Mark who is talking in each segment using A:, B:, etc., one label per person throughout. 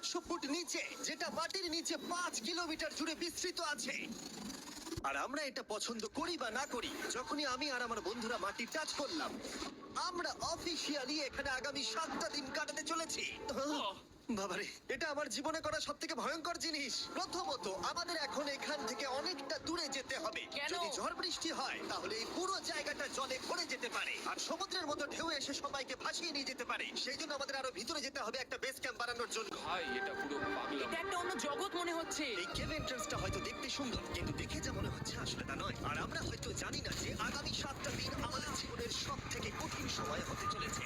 A: 100 foot নিচে, যেটা মাটির নিচে 5 কিলোমিটার জুড়ে বিস্তৃত আছে। আর আমরা এটা পছন্দ করি বা না করি, যখনই আমি আর আমার বন্ধুরা মাটি টাচ করলাম, আমরা অফিসিয়ালি এখানে আগামী 7টা দিন কাটাতে চলেছি। বাবারে, এটা আমার জীবনে করা সব থেকে ভয়ঙ্কর জিনিস। প্রথমত, আমাদের এখন এখান থেকে অনেকটা দূরে যেতে হবে।
B: কেন?
A: যদি ঝড় বৃষ্টি হয় তাহলে এই পুরো জায়গাটা জলে ভরে যেতে পারে, আর সমুদ্রের মতো ঢেউ এসে সবাইকে ভাসিয়ে নিয়ে যেতে পারে। সেই জন্য আমাদের আরো ভিতরে যেতে হবে একটা বেস ক্যাম্প বানানোর জন্য।
C: ভাই এটা পুরো পাগলাম।
B: এটা একটা অন্য জগৎ মনে হচ্ছে।
A: এই কেভ এন্ট্রান্সটা হয়তো দেখতে সুন্দর, কিন্তু দেখে যা মনে হচ্ছে আসলে তা নয়। আর আমরা হয়তো জানি না যে আগামী 7টা দিন আমাদের জীবনের সব থেকে কঠিন সময় হতে চলেছে।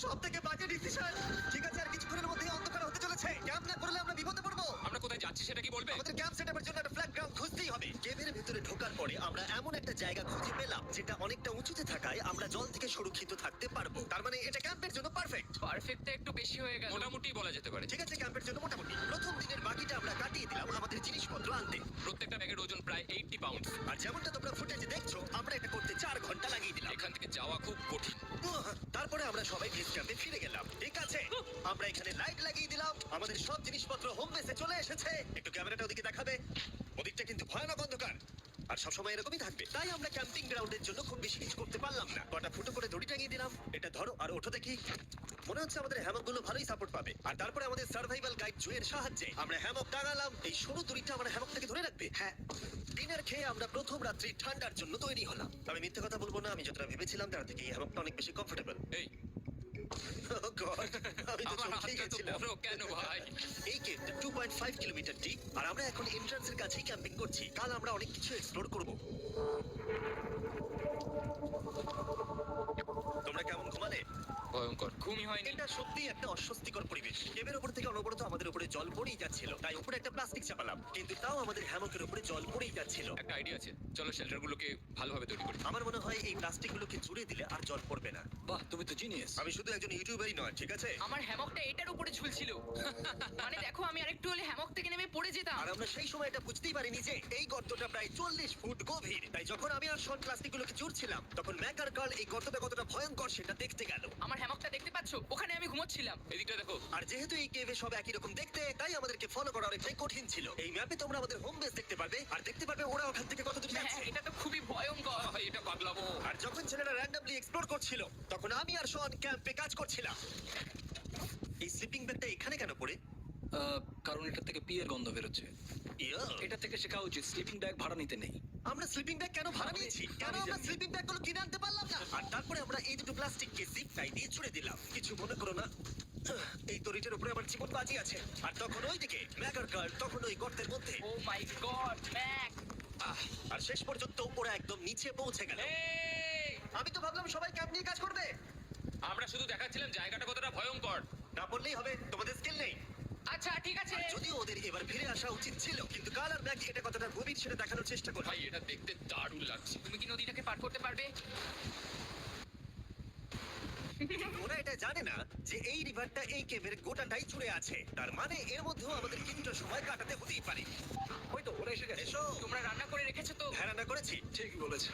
A: সব থেকে বাজে ডিসিশন। ঠিক আছে, আর কিছুক্ষণের মধ্যে অন্ধকার হতে চলেছে। ক্যাম্প না করলে আমরা বিপদে পড়বো।
C: আমরা কোথায় যাচ্ছি সেটা কি বলবে?
A: আমাদের ক্যাম্প সেটআপের জন্য একটা ফ্ল্যাট গ্রাউন্ড খুঁজতেই হবে। কেভের ভিতরে ঢোকার পরে আমরা এমন একটা জায়গা খুঁজে পেলাম যেটা অনেকটা উঁচুতে থাকায় আমরা জল থেকে সুরক্ষিত থাকতে পারবো। তার মানে এটা ক্যাম্পের জন্য পারফেক্ট।
B: পারফেক্টটা একটু বেশি হয়ে গেল।
C: মোটামুটি বলা যেতে পারে।
A: ঠিক আছে, ক্যাম্পের জন্য মোটামুটি প্রথম দিনের বাকিটা আমরা কাটিয়ে দিলাম আমাদের জিনিসপত্র আনতে।
C: প্রত্যেকটা ব্যাগের ওজন প্রায় 80 পাউন্ড।
A: আর যেমনটা তোমরা ফুটেজে দেখছো, আমরা এটা করতে 4 ঘন্টা লাগিয়ে দিলাম।
C: এখান থেকে যাওয়া খুব কঠিন।
A: তারপরে আমরা সবাই বেস ক্যাম্পে ফিরে গেলাম। ঠিক আছে, আমরা এখানে লাইট লাগিয়ে দিলাম। আমাদের সব জিনিসপত্র হোম বেসে চলে এসেছে। একটু ক্যামেরাটা ওদিকে দেখাবে। ওদিকটা কিন্তু ভয়ানক অন্ধকার, আর সবসময় এরকমই থাকবে। তাই আমরা ক্যাম্পিং গ্রাউন্ডের জন্য খুব বেশি কিছু করতে পারলাম না। কটা ফুটো করে দড়ি টাঙিয়ে দিলাম। এটা ধরো আর ওঠো দেখি। মনে হচ্ছে আমাদের হ্যামক গুলো ভালোই সাপোর্ট পাবে। আর তারপরে আমাদের সার্ভাইভাল গাইড জুয়ের সাহায্যে আমরা হ্যামক টাঙালাম। এই সরু দড়িটা আমার হ্যামকটাকে ধরে রাখবে। হ্যাঁ, ডিনার খেয়ে আমরা প্রথম রাত্রি ঠান্ডার জন্য তৈরি হলাম। আমি মিথ্যে কথা বলবো না, আমি যতটা ভেবেছিলাম তার থেকে এই হ্যামকটা অনেক বেশি কমফোর্টেবল।
C: এই
A: Oh God, আমি তো
C: আমার
A: চমকেই
C: হাতটা তো
A: গেছিলাম।
C: বড় কেন ভাই?
A: এই কেভটা 2.5 কিলোমিটার ডিপ, আর আমরা এখন এন্ট্রান্সের কাছেই ক্যাম্পিং করছি। কাল আমরা অনেক কিছু এক্সপ্লোর করব। তোমরা কেমন ঘুমালে?
C: ভয়ঙ্কর।
B: ঘুমই হয়নি।
A: এটা সত্যি একটা অস্বস্তিকর পরিবেশ। কেভের উপর থেকে অনবরত আমাদের উপরে জল পড়েই যাচ্ছিল, তাই উপরে একটা প্লাস্টিক চাপালাম, কিন্তু তাও আমাদের হ্যামকের উপরে জল পড়েই যাচ্ছিল।
C: একটা আইডিয়া আছে, চলো শেল্টারগুলোকে ভালোভাবে তৈরি করি।
A: আমার মনে হয় এই প্লাস্টিকগুলোকে জুড়ে দিলে আর জল পড়বে না।
D: বাহ, তুমি তো জিনিয়াস।
A: আমি শুধু একজন ইউটিউবারই নয়, ঠিক আছে?
B: আমার হ্যামকটা এটার উপরে ঝুলছিল। মানে দেখো, আমি আরেকটু হলে হ্যামক থেকে নেমে পড়ে যেতাম।
A: আর আমরা সেই সময় এটা বুঝতেই পারিনি যে এই গর্তটা প্রায় 40 ফুট গভীর। তাই যখন আমি আর শন প্লাস্টিকগুলোকে জুড়ছিলাম, তখন ম্যাক আর কার্ল এই গর্তটা কতটা ভয়ঙ্কর সেটা দেখতে গেল।
B: আমার হ্যামকটা দেখতে পাচ্ছো? ওখানে আমি ঘুমোচ্ছিলাম।
C: এদিকটা দেখো।
A: আর যেহেতু এই কেভে সব একই রকম দেখতে, তাই আমাদেরকে ফলো করা অনেকটাই কঠিন ছিল। এই ম্যাপে তোমরা আমাদের হোম বেস দেখতে পারবে, আর দেখতে পারবে ওরা ওখান থেকে কত দূর
B: হ্যাঁ,
A: যাচ্ছে।
B: এটা তো খুবই ভয়ঙ্কর।
C: ভাই এটা পাগলামো।
A: আর যখন ছেলেরা র্যান্ডমলি এক্সপ্লোর করছিল, তখন আমি আর শন ক্যাম্পে কাজ করছিলাম। এই স্লিপিং ব্যাগটা এখানে কেন পড়ে?
D: কারণ এটা থেকে পিয়ের গন্ধ বেরোচ্ছে।
A: ইয়া,
D: এটা থেকে শেখা উচিত স্লিপিং ব্যাগ ভাড়া নিতে নেই।
A: আমরা স্লিপিং ব্যাগ কেন ভাড়া নিয়েছি? কেন আমরা
D: জানি।
A: স্লিপিং ব্যাগগুলো কিনে আনতে পারলাম না? আর তারপরে আমরা এই দুটো প্লাস্টিককে জিপ টাই দিয়ে ছুড়ে দিলাম। কিছু মনে করো না, এই দড়িটার উপরে আমার জীবন বাজি আছে। আর তখন ওইদিকে ম্যাকার গার্ল তখন ওই গর্তের মধ্যে।
B: ও মাই গড, ম্যাক।
A: আর শেষ পর্যন্ত ওরা একদম নিচে পৌঁছে গেল।
C: এই,
A: আমি তো ভাবলাম সবাই ক্যাম্প নিয়ে কাজ করবে।
C: আমরা শুধু দেখাচ্ছিলাম জায়গাটা কতটা ভয়ঙ্কর।
A: না বললেই হবে, তোমাদের স্কিল নেই।
B: আচ্ছা ঠিক আছে।
A: আর যদিও ওদের এবার ফিরে আসা উচিত ছিল, কিন্তু কাল আর ম্যাক এটা কতটা গভীর সেটা দেখানোর চেষ্টা করলো।
C: ভাই এটা দেখতে দারুণ লাগছে।
B: তুমি কি নদীটাকে পার করতে পারবে?
A: ওরা এটা জানে না যে এই রিভারটা এই কেভের গোটাটাই জুড়ে আছে। তার মানে এর মধ্যেও আমাদের কিছুটা সময় কাটাতে হতেই পারে।
D: ওই তো ওরা এসে গেছে।
A: এসো।
B: তোমরা রান্না করে রেখেছো তো?
A: হ্যাঁ, রান্না করেছি।
D: ঠিক বলেছে।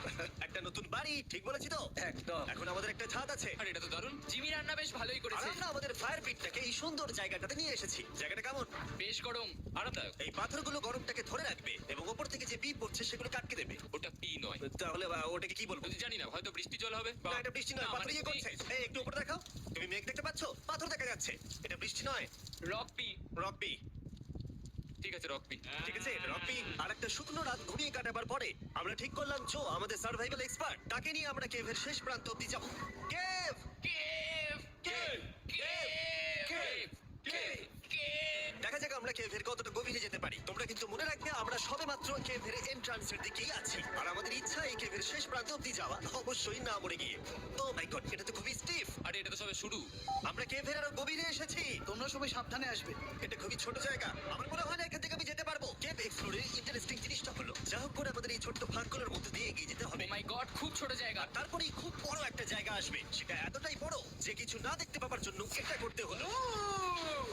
A: একটা নতুন বাড়ি, ঠিক বলেছি তো?
D: একদম।
A: এখন আমাদের একটা ছাদ আছে।
C: আর এটা তো দারুণ।
B: জিমি রান্না বেশ ভালোই
A: আর
B: করেছে।
A: আমরা আমাদের ফায়ার পিটটাকে এই সুন্দর জায়গাটাতে নিয়ে এসেছি। জায়গাটা কেমন?
B: বেশ গরম।
C: আরামদায়ক।
A: এই পাথরগুলো গরমটাকে ধরে রাখবে এবং ওপর থেকে যে পিপ পড়ছে সেগুলো কাটকে দেবে।
C: ওটা পি নয়।
A: তাহলে ওটাকে কি বলবো?
C: যদি জানি না, হয়তো বৃষ্টি জল হবে।
A: না, এটা বৃষ্টি নয়,
C: না,
A: পাথর
C: মানে
A: ইয়ে করছে। এই একটু উপরে দেখাও। তুমি মেঘ দেখতে পাচ্ছো? পাথর দেখা যাচ্ছে। এটা বৃষ্টি নয়,
B: রক পি।
A: রকপি।
C: ঠিক আছে রকপি।
A: ঠিক আছে, রকপি। আর একটা শুকনো রাত ঘুমিয়ে কাটাবার পরে আমরা ঠিক করলাম জো আমাদের সার্ভাইভাল এক্সপার্ট, তাকে নিয়ে আমরা কেভের শেষ প্রান্ত অব্দি যাবো। Cave,
B: cave
A: cave,
B: cave
A: cave,
B: cave cave.
A: দেখা যাক আমরা কেভের কতটা গভীরে যেতে পারি। তোমরা কিন্তু মনে রাখবে আমরা সবেমাত্র কেভের এন্ট্রান্সের দিকেই আছি, আর আমাদের ইচ্ছা এই কেভের শেষ প্রান্ত অব্দি যাওয়া, অবশ্যই না মরে গিয়ে। ও মাই গড, এটা তো খুবই স্টিফ।
C: আরে এটা তো সবে শুরু।
A: আমরা কেভের আরো গভীরে এসেছি।
D: তোমরা সবাই সাবধানে আসবে।
A: এটা খুবই ছোট জায়গা, আমার মনে হয় না এখান থেকে আমি যেতে পারবো। কেভ এক্সপ্লোরের ইন্টারেস্টিং জিনিসটা হলো যা হোক করে আমাদের এই ছোট্ট ফাঁকগুলোর মধ্যে দিয়ে এগিয়ে যেতে হবে।
B: ও মাই গড, খুব ছোট জায়গা।
A: তারপরেই খুব বড় একটা জায়গা আসবে, সেটা এতটাই বড় যে কিছু না দেখতে পাওয়ার জন্য এটা করতে হলো।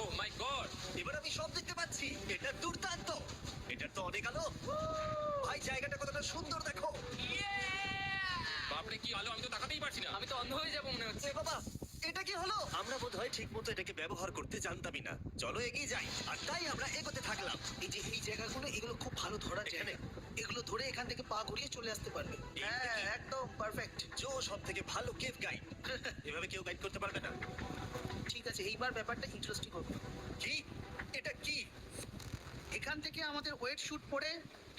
C: ও মাই গড।
A: এবার আমি সব দেখতে পাচ্ছি, এটা দুর্দান্ত। এটা তো অনেক আলো। ভাই জায়গাটা কতটা সুন্দর দেখো।
B: ইয়ে!
C: বাপরে কি আলো, আমি তো তাকাতেই পারছি না।
B: আমি তো অন্ধ হয়ে যাবো মনে হচ্ছে।
A: এ বাবা, এটা কি কি হলো? আমরা বোধহয় ঠিক মতো এটাকে ব্যবহার করতে জানতামই না। চলো এগিয়ে যাই। আর তাই আমরা এগোতে থাকলাম।
D: এই যে এই জায়গাগুলো এগুলো খুব ভালো ধরার
A: এখানে?
D: জায়গা। এগুলো ধরে এখান থেকে পা ঘুরিয়ে চলে আসতে পারবে। হ্যাঁ, একদম পারফেক্ট।
A: জো সব থেকে ভালো কেভ গাইড। এভাবে কেউ গাইড করতে পারবে না।
D: ঠিক আছে, এইবার ব্যাপারটা ইন্টারেস্টিং হবে।
A: কি? এটা কি?
D: এখান থেকে আমাদের ওয়েট শুট পরে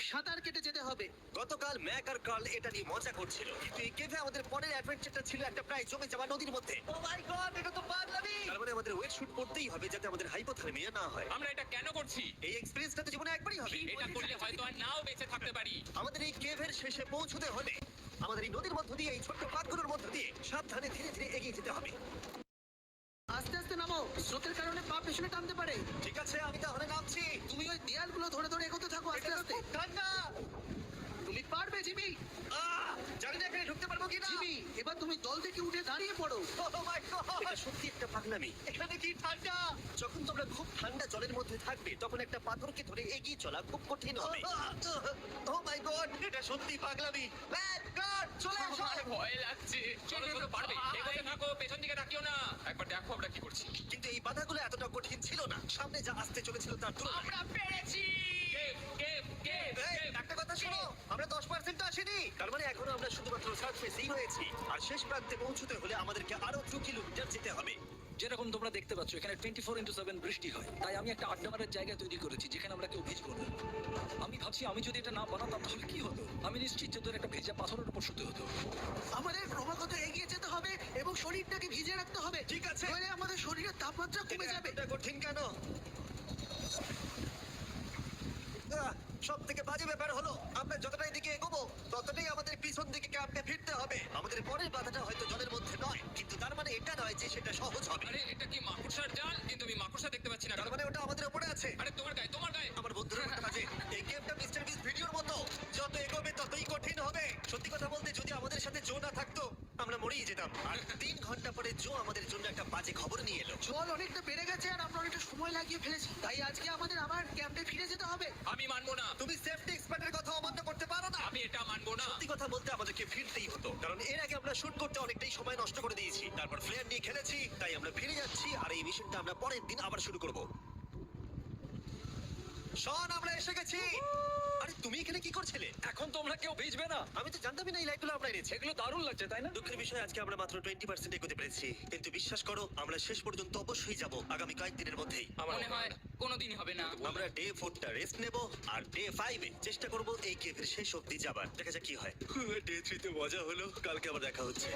D: সাঁতার কেটে যেতে হবে।
A: গতকাল ম্যাক আর কার্ল এটা নিয়ে মজা করছিল, কিন্তু এই কেভে আমাদের পরের অ্যাডভেঞ্চারটা ছিল একটা প্রায় জমে যাওয়া নদীর মধ্যে। ও মাই গড, এটা তো পাগলামি! তার মানে আমাদের ওয়েট শুট করতেই হবে যাতে আমাদের হাইপোথার্মিয়া না হয়।
C: আমরা এটা কেন করছি?
A: এই এক্সপেরিয়েন্সটা তো জীবনে একবারই হবে।
C: এটা করলে হয়তো আর নাও বেঁচে থাকতে পারি।
A: আমাদের এই কেভের শেষে পৌঁছতে হলে আমাদের এই নদীর মধ্য দিয়ে, এই ছোট্ট পাথগুলোর মধ্য দিয়ে সাবধানে ধীরে ধীরে এগিয়ে যেতে হবে।
D: আস্তে আস্তে নামো, স্রোতের কারণে পা পেছনে টানতে পারে।
A: ঠিক আছে, আমি তাহলে নামছি।
D: তুমি ওই দেয়ালগুলো ধরে ধরে এগোতে থাকো আস্তে
A: এটা তো
D: আস্তে।
A: খুব ঠান্ডা।
D: তুমি পারবে জিমি।
A: জানি না এখানে ঢুকতে পারবো কিনা।
D: জিমি, এবার তুমি দল থেকে উঠে দাঁড়িয়ে পড়ো।
A: Oh my God! এটা সত্যি একটা পাগলামি। এখানে কি ঠান্ডা! যখন তোমরা খুব ঠান্ডা জলের মধ্যে থাকবে তখন একটা পাথরকে ধরে এগিয়ে চলা খুব কঠিন হবে। Oh my God! এটা সত্যি পাগলামি। Back guard, চলে এসো।
C: আমার ভয় লাগছে। চলো চলো, পারবে। এগোতে থাকো, পেছন দিকে তাকিও না। একবার দেখো আমরা কি করছি।
A: কিন্তু এই বাধাগুলো এতটা কঠিন ছিল না সামনে যা আসতে চলেছিল তার তুলনায়।
C: আমরা পেরেছি। কেভ কেভ কেভ
A: এই,
C: কেভ।
A: একটা কথা শোনো, আমরা 10% আসিনি। তার মানে এখনো আমরা শুধুমাত্র সার্ফেসেই রয়েছি। আর শেষ প্রান্তে পৌঁছতে হলে আমাদেরকে আরো 2 কিলোমিটার যেতে হবে।
D: যেরকম তোমরা দেখতে পাচ্ছ এখানে 24/7 বৃষ্টি হয়, তাই আমি একটা আড্ডা মারার জায়গা তৈরি করেছি যেখানে আমরা কেউ ভিজবো না। আমি ভাবছি আমি যদি এটা না বানাতাম তাহলে কি হতো। আমি নিশ্চিত যে তোর একটা ভেজা পাথরের উপর শুতে হতো। আমাদের ক্রমাগত এগিয়ে যেতে হবে এবং শরীরটাকে ভিজে রাখতে হবে।
A: ঠিক আছে।
D: নইলে আমাদের শরীরের তাপমাত্রা কমে যাবে।
A: এটা কঠিন কেন? সব থেকে বাজে ব্যাপার হলো আমরা যতটাই দিকে এগোবো ততটাই আমাদের পিছন দিকে ক্যাম্পে ফিরতে হবে। আমাদের পরের বাধাটা হয়তো জলের মধ্যে নয়, কিন্তু তার মানে এটা নয় যে সেটা সহজ হবে।
C: আরে এটা কি মাকড়সার জাল? কিন্তু আমি মাকড়সা দেখতে পাচ্ছি না।
A: তার মানে ওটা আমাদের উপরে আছে।
C: আরে তোমার গায়ে, তোমার গায়ে।
A: আমার বন্ধুরা বলতে পারে এই গেমটা মিস্টার বিস ভিডিওর মতো, যত এগোবে ততই কঠিন হবে। সত্যি কথা বলতে যদি আমাদের সাথে জো না থাকতো আমরা মরেই যেতাম। আর 3 ঘন্টা পরে জো আমাদের জন্য একটা বাজে খবর নিয়ে এলো।
D: জল অনেকটা বেড়ে গেছে আর আমরা অনেকটা সময় লাগিয়ে ফেলেছি, তাই আজকে আমাদের আবার ক্যাম্পে ফিরে যেতে হবে।
C: আমি মানবো না।
A: তুমি সেফটি এক্সপার্টের কথা অমান্য করতে পারো না।
C: আমি এটা মানবো না।
A: সত্যি কথা বলতে আমাদেরকে ফিরতেই হতো, কারণ এর আগে আমরা শুট করতে অনেকটাই সময় নষ্ট করে দিয়েছি। তারপর ফ্লেয়ার নিয়ে খেলেছি, তাই আমরা ফিরে যাচ্ছি আর এই মিশনটা আমরা পরের দিন আবার শুরু করব। শন, আমরা এসে গেছি। আরে তুমি এখানে কি করছিলে?
D: এখন তোমরা কেউ ভিজবে না।
A: আমি তো জানতামই না এই লাইটগুলো আমরা এনেছি।
D: এগুলো দারুণ লাগছে তাই না?
A: দুঃখের বিষয় আজকে আমরা মাত্র 20% এগোতে পেরেছি, কিন্তু বিশ্বাস করো আমরা শেষ পর্যন্ত অবশ্যই যাব আগামী কয়েকদিনের মধ্যেই।
C: আমার
B: মনে হয় কোনোদিনই হবে না।
A: আমরা ডে 4টা রেস্ট নেব আর ডে 5 এ চেষ্টা করব এই কেভের শেষ অবধি যাবার। দেখা যাক কি হয়। ডে 3 তে মজা হলো, কালকে আবার দেখা হচ্ছে।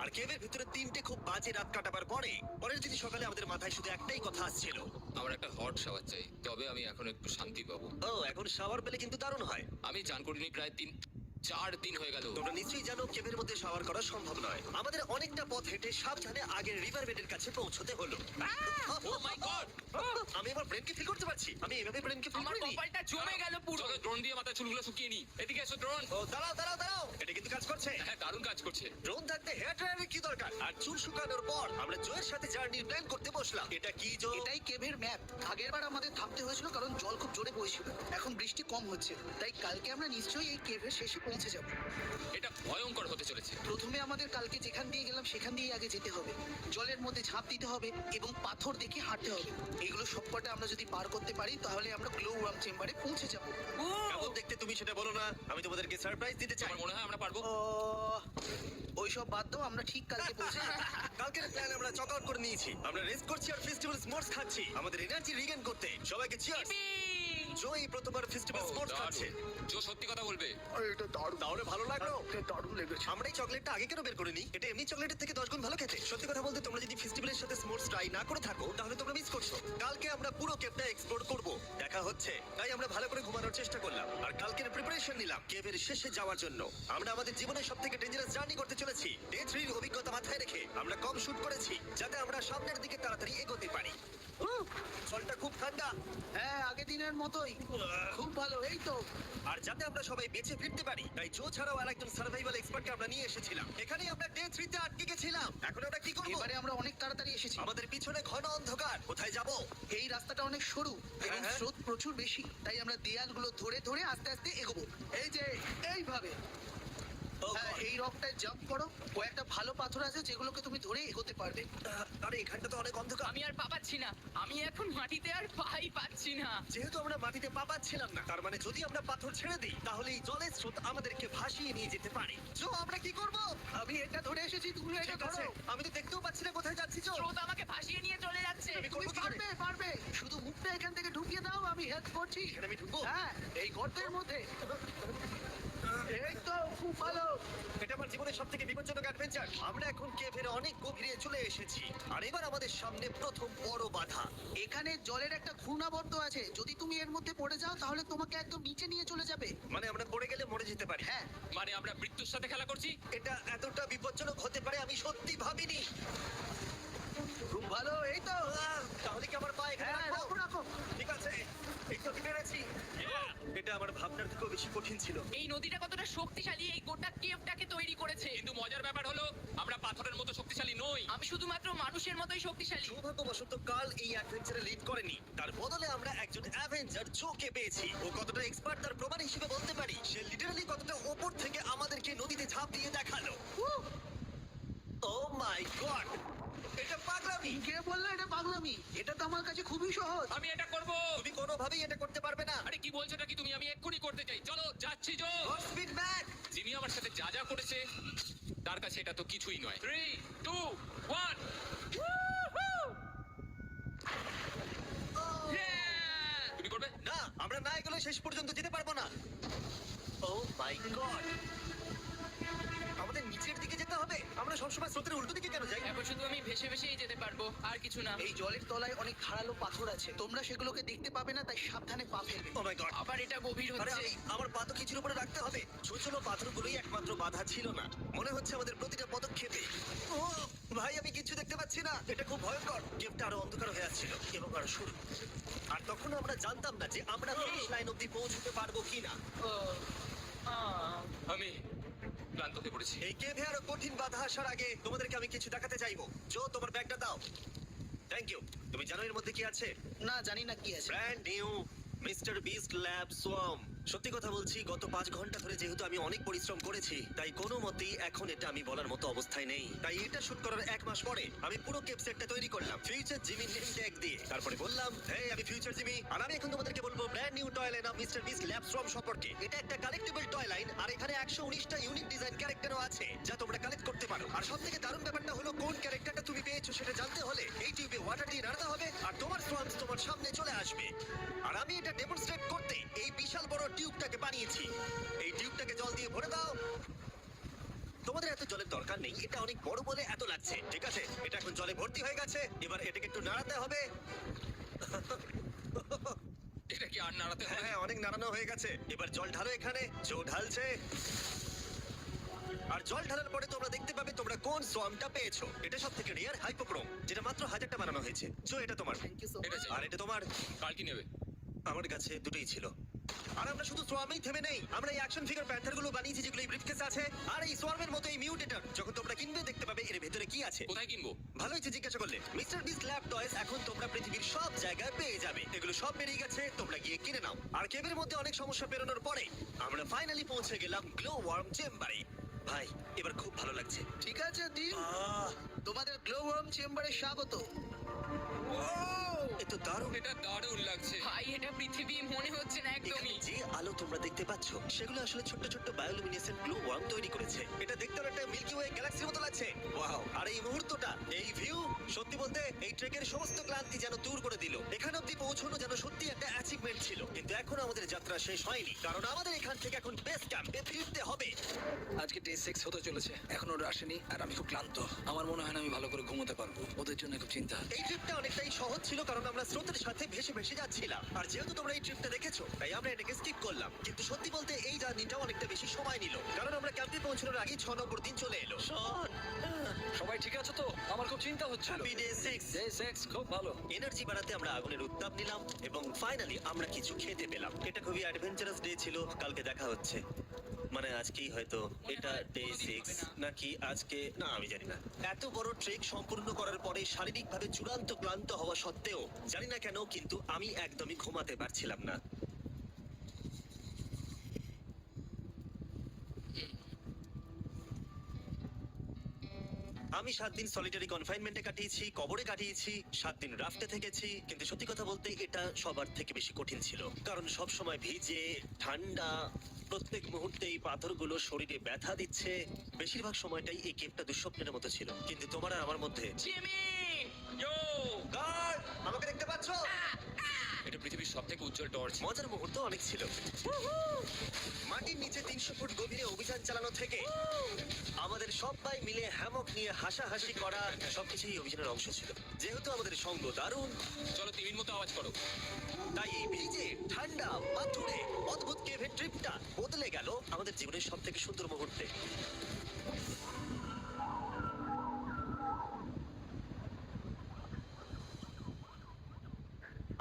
A: আর কেভের ভিতরে 3টে খুব বাজে রাত কাটাবার পরে পরের দিন সকালে আমাদের মাথায় শুধু একটাই কথা আসছিল।
C: আমার একটা হট শাওয়ার চাই, তবে আমি এখন একটু শান্তি পাবো।
A: ও, এখন শাওয়ার পেলে কিন্তু দারুণ হয়।
C: আমি চান করিনি প্রায় 3-4 দিন হয়ে গেল।
A: তোমরা নিশ্চয়ই জানো কেভের মধ্যে শাওয়ার করা সম্ভব নয়। আমাদের অনেকটা পথ হেঁটে সাবধানে আগের রিভার বেডের কাছে পৌঁছতে হলো।
C: ও মাই গড!
A: আমি আমার ব্রেনকে ফিল করতে পারছি। আমি এভাবে ব্রেনকে ফিল
B: আমার
A: করিনি।
B: কপালটা জমে গেল পুরো।
C: চলো ড্রোন দিয়ে মাথা চুলগুলো শুকিয়ে নি। এদিকে এসো ড্রোন।
A: ও দাঁড়াও দাঁড়াও দাঁড়াও, এটা কিন্তু কাজ করছে।
C: হ্যাঁ, দারুণ কাজ করছে।
A: ড্রোন থাকতে হেয়ার ড্রায়ারের কি দরকার? আর চুল শুকানোর পর আমরা জয়ের সাথে জার্নির প্ল্যান করতে বসলাম। এটা কি জো?
D: এটাই কেভের ম্যাপ। আগেরবার আমাদের থামতে হয়েছিল কারণ জল খুব জোরে বইছিল। এখন বৃষ্টি কম হচ্ছে, তাই কালকে আমরা নিশ্চয়ই এই কেভের শেষে পৌঁছে যাব।
C: এটা ভয়ঙ্কর হতে চলেছে।
D: প্রথমে আমাদের কালকে যেখান দিয়ে গেলাম সেখান দিয়ে আগে যেতে হবে। জলের মধ্যে ঝাঁপ দিতে হবে এবং পাথর দেখে হাঁটতে হবে। এগুলো সবকটা আমরা যদি পার করতে পারি তাহলে আমরা গ্লো ওয়ার্ম চেম্বারে পৌঁছে যাব।
A: কেমন দেখতে তুমি সেটা বলো না, আমি তোমাদেরকে সারপ্রাইজ দিতে চাই।
C: আমার মনে হয় আমরা পারবো।
D: ওইসব বাদ দাও, আমরা ঠিক কালকে পৌঁছে যাব।
A: কালকের প্ল্যান আমরা চক আউট করে নিয়েছি। আমরা রেস্ট করছি আর ফেস্টিভ্যাল স্মোর্টস খাচ্ছি আমাদের এনার্জি রিগেন করতে। সবাইকে চিয়ার্স। জো এই প্রথমবার ফেস্টিভ্যাল স্মোর্টস খাচ্ছে।
C: জো সত্যি কথা বলবে।
D: এটা দারুণ,
A: তাহলে ভালো লাগলো?
D: দারুণ লেগেছে।
A: আমরা এই চকলেটটা আগে কেন বের করিনি? এটা এমনি চকলেটের থেকে 10 গুণ ভালো খেতে। সত্যি কথা বলতে তোমরা যদি ফেস্টিভ্যালের সাথে স্মোর্টস ট্রাই না করে থাকো তাহলে তোমরা মিস করছো। কালকে আমরা পুরো কেভটা এক্সপ্লোর করব, দেখা হচ্ছে। তাই আমরা ভালো করে ঘুমানোর চেষ্টা করলাম আর কালকের প্রিপারেশন নিলাম কেভের শেষে যাওয়ার জন্য। আমরা আমাদের জীবনের সবথেকে ডেঞ্জারাস জার্নি করতে চলেছি। ডে 3 এর অভিজ্ঞতা মাথায় রেখে আমরা কম শুট করেছি যাতে আমরা সামনের দিকে তাড়াতাড়ি এগোতে পারি। জলটা খুব ঠান্ডা।
D: হ্যাঁ, আগের দিনের মতোই খুব ভালো। এই তো
A: আর যাতে আমরা সবাই বেঁচে ফিরতে পারি তাই জো ছাড়াও আরেকজন সার্ভাইভাল এক্সপার্টকে আমরা নিয়ে এসেছিলাম। এখানেই আমরা ডে 3 তে আটকে গেছিলাম। এখন আমরা কি করব?
D: এবারে আমরা অনেক তাড়াতাড়ি এসেছি।
A: আমাদের পিছনে ঘন অন্ধকার, কোথায় যাব?
D: এই রাস্তাটা অনেক সরু এবং
A: হ্যাঁ।
D: স্রোত প্রচুর বেশি, তাই আমরা দেয়ালগুলো ধরে ধরে আস্তে আস্তে এগোবো। এই যে এইভাবে।
E: হ্যাঁ, এই রকটায় জাম্প করো। কয়েকটা ভালো পাথর আছে যেগুলোকে তুমি ধরে এগোতে পারবে।
A: আরে এখানটা তো অনেক অন্ধকার।
B: আমি আর পা পাচ্ছি না, আমি এখন মাটিতে আর পাই পাচ্ছি না।
A: যেহেতু আমরা মাটিতে পা পাচ্ছিলাম না, তার মানে যদি আমরা পাথর ছেড়ে দিই তাহলে এই জলের স্রোত আমাদেরকে ভাসিয়ে নিয়ে যেতে পারে। জো, আমরা কি করব?
E: আমি এটা ধরে এসেছি, তুমি এটা
A: ঠিক আছে,
E: ধরো।
A: আমি তো দেখতেও পাচ্ছি না কোথায় যাচ্ছি। জো,
B: স্রোত আমাকে ভাসিয়ে নিয়ে চলে যাচ্ছে।
A: আমি
E: তুমি
A: করবো কি করে?
E: পারবে, পারবে। শুধু মুখটা এখান থেকে ঢুকিয়ে দাও, আমি হেল্প করছি।
A: এখানে আমি ঢুকবো?
E: হ্যাঁ, এই গর্তের মধ্যে। এই তো, খুব ভালো।
A: এটা আমার জীবনের সব থেকে বিপজ্জনক অ্যাডভেঞ্চার। আমরা এখন কেভের অনেক গভীরে চলে এসেছি, আর এবার আমাদের সামনে প্রথম বড় বাধা।
E: এখানে জলের একটা ঘূর্ণাবর্ত আছে, যদি তুমি এর মধ্যে পড়ে যাও তাহলে তোমাকে একদম নিচে নিয়ে চলে যাবে।
A: মানে আমরা পড়ে গেলে মরে যেতে পারি।
E: হ্যাঁ,
C: মানে আমরা মৃত্যুর সাথে খেলা করছি।
A: এটা এতটা বিপজ্জনক হতে পারে আমি সত্যি ভাবিনি।
E: খুব ভালো। এই তো।
A: তাহলে কি আমার পা এখানে
E: হ্যাঁ,
A: রাখবো?
E: রাখো, রাখো।
A: ঠিক আছে, এই তো পেরেছি। এটা আমার ভাবনার থেকেও বেশি কঠিন ছিল।
B: এই নদীটা কতটা শক্তিশালী এই গোটা কেভটাকে তৈরি করেছে।
C: কিন্তু মজার ব্যাপার হলো আমরা পাথরের মতো শক্তিশালী নই।
B: আমি শুধুমাত্র মানুষের মতোই শক্তিশালী।
A: সৌভাগ্যবশত কাল এই অ্যাডভেঞ্চারে লিড করেনি, তার বদলে আমরা একজন অ্যাভেঞ্জার জোকে পেয়েছি। ও কতটা এক্সপার্ট তার প্রমাণ হিসেবে বলতে পারি। সে লিটারালি কতটা ওপর থেকে আমাদেরকে নদীতে ঝাঁপ দিয়ে দেখালো। ও মাই গড, এটা পাগলামি।
E: কে বললো এটা পাগলামি? এটা তো আমার কাছে খুবই সহজ।
C: আমি এটা করব।
A: তুমি কোনোভাবেই এটা করতে পারবে না।
C: আরে কি বলছোটা কি তুমি? আমি এক্ষুনি করতে চাই। চলো যাচ্ছি। জো,
A: গড স্পিড ব্যাক।
C: জিমি আমার সাথে যা যা করেছে তার কাছে এটা তো কিছুই নয়। 3 2 1 তুমি করবে?
A: না, আমরা না এগুলো শেষ পর্যন্ত যেতে পারবো না। ও মাই গড, আমাদের নিচের দিকে যেতে হবে। আমরা সবসময় স্রোতের উল্টো দিকে কেন যাই?
B: এখন শুধু আমি ভেসে ভেসেই যেতে পারবো, আর কিছু না।
E: এই জলের তলায় অনেক ধারালো পাথর আছে, তোমরা সেগুলোকে দেখতে পাবে না, তাই সাবধানে পা ফেলবে।
A: ও মাই গড,
B: আবার এটা গভীর
A: আরে
B: হচ্ছে।
A: আমার পা তো কিছুর উপরে রাখতে হবে। ছোট ছোট পাথরগুলোই একমাত্র বাধা ছিল না। মনে হচ্ছে আমাদের প্রতিটা পদক্ষেপে। ও ভাই, আমি কিছু দেখতে পাচ্ছি না। এটা খুব ভয়ঙ্কর। কেভটা আরো অন্ধকার হয়ে আসছিল এবং আরো শুরু। আর তখন আমরা জানতাম না যে আমরা ফিনিশ লাইন অব্দি পৌঁছতে পারবো কিনা।
C: আমি ক্লান্ত হয়ে পড়েছি।
A: এই কেভে আরো কঠিন বাধা আসার আগে তোমাদেরকে আমি কিছু দেখাতে চাইবো। জো, তোমার ব্যাগটা দাও। Thank you. তুমি জানো এর মধ্যে কি আছে?
E: না, জানি না কি আছে।
A: Brand new mister beast lab swamp. সত্যি কথা বলছি, গত 5 ঘন্টা ধরে যেহেতু আমি অনেক পরিশ্রম করেছি, তাই কোনো মতেই এখন এটা আমি বলার মতো অবস্থায় নেই। তাই এটা শুট করার 1 মাস পরে আমি পুরো কেপ সেটটা তৈরি করলাম ফিউচার জিমি নেম ট্যাগ দিয়ে। তারপরে বললাম, হেই, আমি ফিউচার জিমি, আর আমি এখন তোমাদেরকে বলবো brand new toy line of mister beast lab swamp সম্পর্কে। এটা একটা কালেক্টিবল টয় লাইন, আর এখানে 119টা ইউনিক ডিজাইন ক্যারেক্টারও আছে যা তোমরা কালেক্ট করতে পারো। আর সবথেকে দারুণ ব্যাপারটা হলো, কোন ক্যারেক্টারটা তুমি পেয়েছো সেটা জানতে হলে এই টিউবে ওয়াটার দিয়ে নাড়তে হবে, আর তোমার সোয়ামস তোমার সামনে চলে আসবে। আর আমি এটা ডেমনস্ট্রেট করতে এই বিশাল বড় টিউবটাকে বানিয়েছি। এই টিউবটাকে জল দিয়ে ভরে দাও। তোমাদের এত জলের দরকার নেই, এটা অনেক বড় বলে এত লাগছে। ঠিক আছে, এটা এখন জলে ভর্তি হয়ে গেছে। এবার এটাকে একটু নাড়াতে হবে।
C: এটা কি আর নাড়াতে হবে?
A: হ্যাঁ, অনেক নাড়ানো হয়ে গেছে। এবার জল ঢালো এখানে। জো ঢালছে। আর জল ঢালার পরে তোমরা দেখতে পাবে তোমরা কোন সোয়ামটা পেয়েছো। এটা সব থেকে রেয়ার হাইপোক্রোম, যেটা মাত্র 1000টা বানানো হয়েছে। জো, এটা তোমার।
E: থ্যাংক ইউ সো
C: এটা
E: মাচ।
C: চাই।
A: আর এটা তোমার।
C: কাল কি নেবে?
A: আমার কাছে দুটোই ছিল। আর আমরা শুধু সোয়ামেই থেমে নেই, আমরা এই অ্যাকশন ফিগার প্যান্থার গুলো বানিয়েছি যেগুলো এই ব্রিফকেসে আছে। আর এই সোয়ামের মতো এই মিউটেটর যখন তোমরা কিনবে দেখতে পাবে এর ভেতরে কি আছে।
C: কোথায় কিনবো?
A: ভালো হয়েছে জিজ্ঞাসা করলে। মিস্টার বিস্ট ল্যাব টয়স এখন তোমরা পৃথিবীর সব জায়গায় পেয়ে যাবে। এগুলো সব বেরিয়ে গেছে, তোমরা গিয়ে কিনে নাও। আর কেবের মধ্যে অনেক সমস্যা পেরোনোর পরে আমরা ফাইনালি পৌঁছে গেলাম গ্লো ওয়ার্ম চেম্বারে। ভাই, এবার খুব ভালো লাগছে।
E: ঠিক আছে দিন,
A: আহ,
E: তোমাদের গ্লো ওয়ার্ম চেম্বারে স্বাগত।
A: এ তো দারুণ।
C: এটা দারুণ লাগছে।
B: ভাই, এটা পৃথিবী মনে হচ্ছে না
A: এখানে
B: একদমই।
A: যে আলো তোমরা দেখতে পাচ্ছ সেগুলো আসলে ছোট্ট ছোট্ট বায়োলুমিনেসেন্ট গ্লো ওয়ার্ম তৈরি করেছে। এটা দেখতে একটা মিল্কি ওয়ে গ্যালাক্সির মতো লাগছে। ওয়াও! আর এই মুহূর্তটা, এই ভিউ, সত্যি বলতে এই ট্রেকের সমস্ত ক্লান্তি যেন দূর করে দিল। এখান অব্দি পৌঁছানো যেন সত্যি একটা অ্যাচিভমেন্ট ছিল। কিন্তু এখন আমাদের যাত্রা শেষ হয়নি, কারণ আমাদের এখান থেকে এখন বেস ক্যাম্পে ফিরতে হবে।
D: আজকে ডে 6 হতে চলেছে, এখনো ওরা আসেনি আর আমি খুব ক্লান্ত। আমার মনে হয় না আমি ভালো করে ঘুমোতে পারবো। ওদের জন্য খুব চিন্তা।
A: এই ট্রিপটা অনেকটাই সহজ ছিল কারণ আমরা স্রোতের সাথে ভেসে ভেসে যাচ্ছিলাম। আর যেহেতু তোমরা এই ট্রিপটা দেখেছো, তাই আমরা এটাকে স্কিপ করলাম। কিন্তু সত্যি বলতে এই জার্নিটা অনেকটা বেশি সময় নিল, কারণ আমরা ক্যাম্পে পৌঁছানোর আগেই 6 নম্বর দিন চলে এলো। শন,
D: সবাই ঠিক আছে তো? আমার খুব চিন্তা হচ্ছিল।
A: Happy day 6।
D: ডে 6 খুব ভালো।
A: এনার্জি বাড়াতে আমরা আগুনের উত্তাপ নিলাম এবং ফাইনালি আমরা কিছু খেতে পেলাম। এটা খুবই অ্যাডভেঞ্চারাস ডে ছিল। কালকে দেখা হচ্ছে, মানে আজকেই হয়তো। এটা ডে 6 নাকি আজকে, না আমি জানি না। এত বড় ট্রেক সম্পূর্ণ করার পরে শারীরিকভাবে চূড়ান্ত ক্লান্ত হওয়া সত্ত্বেও জানি না কেন কিন্তু আমি একদমই ঘুমাতে পারছিলাম না। আমি 7 দিন সলিটারি কনফাইনমেন্টে কাটিয়েছি, কবরে কাটিয়েছি, 7 দিন রাফটে থেকেছি, কিন্তু সত্যি কথা বলতে এটা সবার থেকে বেশি কঠিন ছিল, কারণ সব সময় ভিজে, ঠান্ডা, প্রত্যেক মুহূর্তে এই পাথরগুলো শরীরে ব্যথা দিচ্ছে। বেশিরভাগ সময়টাই এই কেভটা দুঃস্বপ্নের মতো ছিল, কিন্তু তোমার আর আমার মধ্যে
B: জিমি!
C: ইয়ো!
A: গার্ড, আমাকে দেখতে পাচ্ছো?
C: এটা পৃথিবীর সবথেকে উজ্জ্বল টর্চ।
A: মজার মুহূর্ত অনেক ছিল। মাটির নিচে 300 ফুট গভীরে অভিযান চালানো থেকে আমাদের সবাই মিলে হ্যামক নিয়ে হাসাহাসি করা সবকিছুই অভিযানের অংশ ছিল। যেহেতু আমাদের সঙ্গ দারুণ,
C: চলো তিমির মতো আওয়াজ করো।
A: তাই এই ভিজে ঠান্ডা পাথুরে অদ্ভুত কেভের ট্রিপটা বদলে গেল আমাদের জীবনের সব থেকে সুন্দর মুহূর্তে।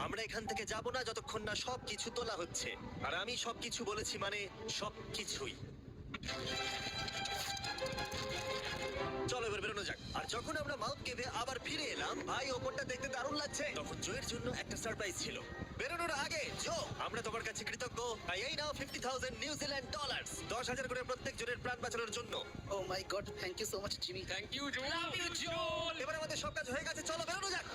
A: আমরা এখান থেকে যাব না যতক্ষণ না সবকিছু তোলা হচ্ছে, আর আমি সবকিছু বলেছি মানে সবকিছুই। চলো এবার বেরোনো যাক। আর যখন আমরা মাউথ কেভে আবার ফিরে এলাম, ভাই ওপরটা দেখতে দারুণ লাগছে, তখন জোয়ের জন্য একটা সারপ্রাইজ ছিল। বেরোনোর আগে জো, আমরা তোমার কাছে কৃতজ্ঞ। তাই এই নাও $50,000 নিউজিল্যান্ড ডলার, 10,000 করে প্রত্যেক জনের প্রাণ বাঁচানোর জন্য।
E: Oh my god, thank you so much Jimmy.
C: Thank you Joel.
B: Love you, Joel!
A: এবার আমাদের সব কাজ হয়ে গেছে, চলো বেরোনো যাক।